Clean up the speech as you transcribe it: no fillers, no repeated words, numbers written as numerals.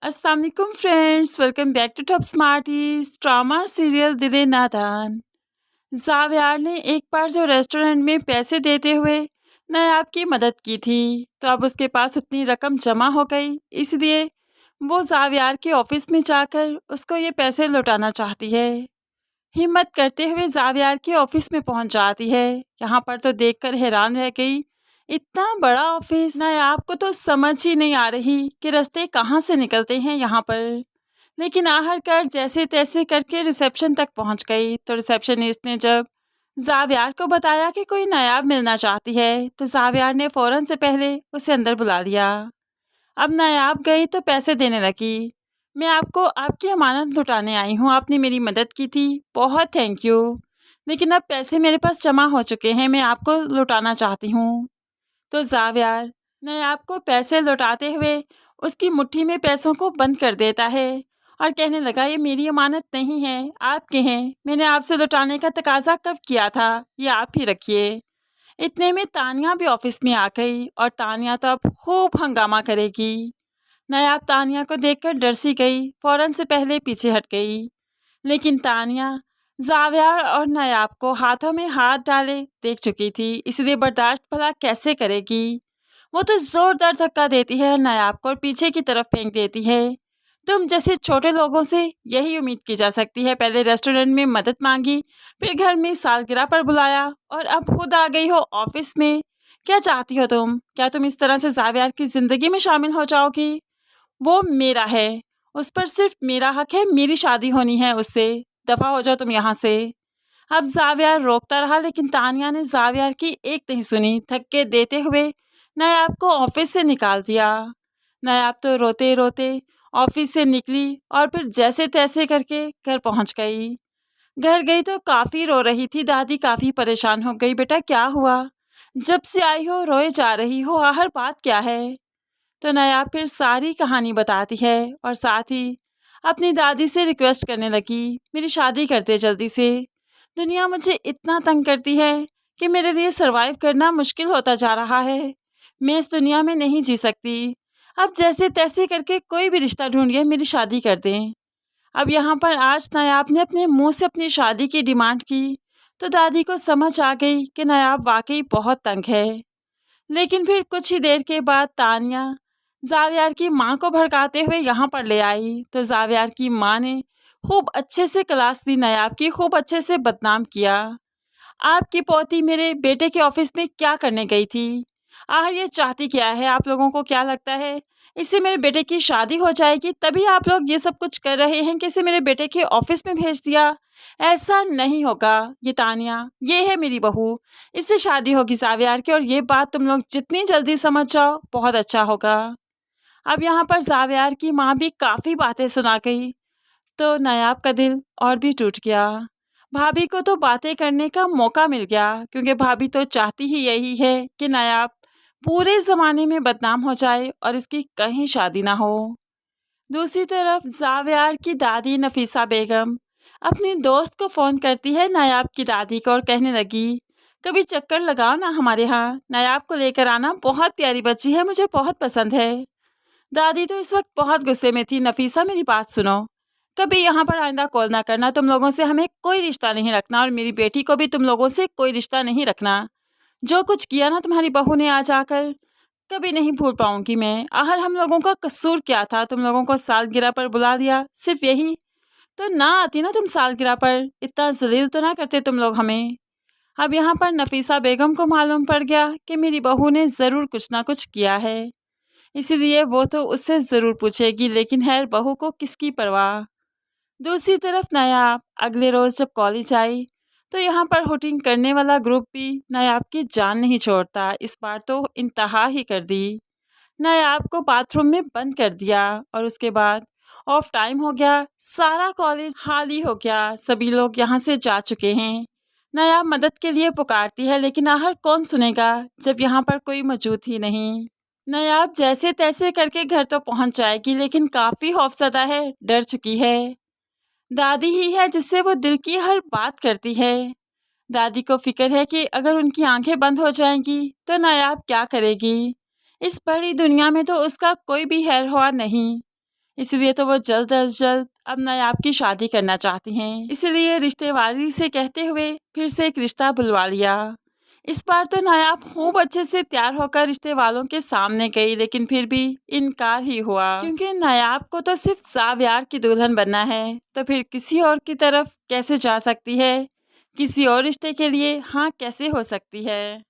अस्सलाम वालेकुम friends, welcome back to Top Smarties drama serial Dile Nadaan. Zaviyar ने एक बार जो रेस्टोरेंट में पैसे देते हुए नायाब की मदद की थी, तो अब उसके पास उतनी रकम जमा हो गई, इसलिए वो जावियार के ऑफिस में जाकर उसको ये पैसे लौटाना चाहती है। हिम्मत करते हुए जावियार के ऑफिस में पहुंच जाती है। यहाँ पर तो देखकर हैरान रह गई, इतना बड़ा ऑफिस। नायाब को तो समझ ही नहीं आ रही कि रास्ते कहाँ से निकलते हैं यहाँ पर। लेकिन आखिरकार जैसे तैसे करके रिसेप्शन तक पहुंच गई, तो रिसेप्शनिस्ट ने जब जावियार को बताया कि कोई नायाब मिलना चाहती है, तो जावियार ने फौरन से पहले उसे अंदर बुला लिया। अब नायाब गई तो पैसे देने लगी। मैं आपको आपकी अमानत लौटाने आई हूँ, आपने मेरी मदद की थी, बहुत थैंक यू। लेकिन अब पैसे मेरे पास जमा हो चुके हैं, मैं आपको लौटाना चाहती हूँ। तो जावियार नायाब को पैसे लौटाते हुए उसकी मुट्ठी में पैसों को बंद कर देता है और कहने लगा, ये मेरी अमानत नहीं है, आपके हैं। मैंने आपसे लौटाने का तकाजा कब किया था, ये आप ही रखिए। इतने में तानिया भी ऑफिस में आ गई और तानिया तो अब खूब हंगामा करेगी। नायाब तानिया को देखकर डर सी गई, फौरन से पहले पीछे हट गई। लेकिन तानिया जावियार और नायाब को हाथों में हाथ डाले देख चुकी थी, इसलिए बर्दाश्त भला कैसे करेगी। वो तो जोरदार धक्का देती है नायाब को और पीछे की तरफ फेंक देती है। तुम जैसे छोटे लोगों से यही उम्मीद की जा सकती है, पहले रेस्टोरेंट में मदद मांगी, फिर घर में सालगिरह पर बुलाया और अब खुद आ गई हो ऑफिस में। क्या चाहती हो तुम? क्या तुम इस तरह से जावियार की जिंदगी में शामिल हो जाओगी? वो मेरा है, उस पर सिर्फ मेरा हक है, मेरी शादी होनी है उससे। दफा हो जाओ तुम यहाँ से। अब जावियार रोकता रहा, लेकिन तानिया ने जावियार की एक नहीं सुनी, धक्के देते हुए नायाब को ऑफिस से निकाल दिया। नायाब तो रोते रोते ऑफिस से निकली और फिर जैसे तैसे करके घर पहुंच गई। घर गई तो काफ़ी रो रही थी, दादी काफ़ी परेशान हो गई, बेटा क्या हुआ? जब से आई हो रोए जा रही हो, आखिर बात क्या है? तो नायाब फिर सारी कहानी बताती है और साथ ही अपनी दादी से रिक्वेस्ट करने लगी, मेरी शादी कर दे जल्दी से। दुनिया मुझे इतना तंग करती है कि मेरे लिए सरवाइव करना मुश्किल होता जा रहा है। मैं इस दुनिया में नहीं जी सकती। अब जैसे तैसे करके कोई भी रिश्ता ढूंढिए, मेरी शादी कर दें। अब यहाँ पर आज नायाब ने अपने मुंह से अपनी शादी की डिमांड की, तो दादी को समझ आ गई कि नायाब वाकई बहुत तंग है। लेकिन फिर कुछ ही देर के बाद तानिया जावियार की माँ को भड़काते हुए यहाँ पर ले आई, तो जावियार की माँ ने खूब अच्छे से क्लास दी, नायाब की खूब अच्छे से बदनाम किया। आपकी पोती मेरे बेटे के ऑफिस में क्या करने गई थी? आखिर ये चाहती क्या है? आप लोगों को क्या लगता है इससे मेरे बेटे की शादी हो जाएगी, तभी आप लोग ये सब कुछ कर रहे हैं कि इसे मेरे बेटे के ऑफिस में भेज दिया? ऐसा नहीं होगा। ये तानिया, ये है मेरी बहू, इससे शादी होगी जावियार की, और ये बात तुम लोग जितनी जल्दी समझ जाओ बहुत अच्छा होगा। अब यहाँ पर जावियार की माँ भी काफ़ी बातें सुना गई, तो नायाब का दिल और भी टूट गया। भाभी को तो बातें करने का मौका मिल गया, क्योंकि भाभी तो चाहती ही यही है कि नायाब पूरे ज़माने में बदनाम हो जाए और इसकी कहीं शादी ना हो। दूसरी तरफ जावियार की दादी नफीसा बेगम अपनी दोस्त को फ़ोन करती है नायाब की दादी को और कहने लगी, कभी चक्कर लगाओ ना हमारे यहाँ, नायाब को लेकर आना, बहुत प्यारी बच्ची है, मुझे बहुत पसंद है। दादी तो इस वक्त बहुत गुस्से में थी। नफीसा मेरी बात सुनो, कभी यहाँ पर आइंदा कॉल ना करना, तुम लोगों से हमें कोई रिश्ता नहीं रखना और मेरी बेटी को भी तुम लोगों से कोई रिश्ता नहीं रखना। जो कुछ किया ना तुम्हारी बहू ने आज आकर, कभी नहीं भूल पाऊंगी मैं। आखिर हम लोगों का कसूर क्या था? तुम लोगों को सालगिरह पर बुला दिया, सिर्फ यही। तो ना आती ना तुम सालगिरह पर, इतना जलील तो ना करते तुम लोग हमें। अब यहाँ पर नफीसा बेगम को मालूम पड़ गया कि मेरी बहू ने ज़रूर कुछ ना कुछ किया है, इसीलिए वो तो उससे ज़रूर पूछेगी, लेकिन खैर बहू को किसकी परवाह। दूसरी तरफ नायाब अगले रोज़ जब कॉलेज आई, तो यहाँ पर हुटिंग करने वाला ग्रुप भी नायाब की जान नहीं छोड़ता। इस बार तो इंतहा ही कर दी, नायाब को बाथरूम में बंद कर दिया और उसके बाद ऑफ टाइम हो गया, सारा कॉलेज खाली हो गया, सभी लोग यहाँ से जा चुके हैं। नायाब मदद के लिए पुकारती है, लेकिन आखिर कौन सुनेगा जब यहाँ पर कोई मौजूद ही नहीं। नायाब जैसे तैसे करके घर तो पहुँच जाएगी, लेकिन काफ़ी खौफज़दा है, डर चुकी है। दादी ही है जिससे वो दिल की हर बात करती है। दादी को फिक्र है कि अगर उनकी आंखें बंद हो जाएंगी तो नायाब क्या करेगी। इस बड़ी दुनिया में तो उसका कोई भी खैर हुआ नहीं, इसलिए तो वो जल्द अज जल्द अब नायाब की शादी करना चाहती हैं। इसलिए रिश्ते वाली से कहते हुए फिर से एक रिश्ता बुलवा लिया। इस बार तो नायाब खूब अच्छे से तैयार होकर रिश्ते वालों के सामने गई, लेकिन फिर भी इनकार ही हुआ, क्योंकि नायाब को तो सिर्फ जावियार की दुल्हन बनना है, तो फिर किसी और की तरफ कैसे जा सकती है, किसी और रिश्ते के लिए हाँ कैसे हो सकती है।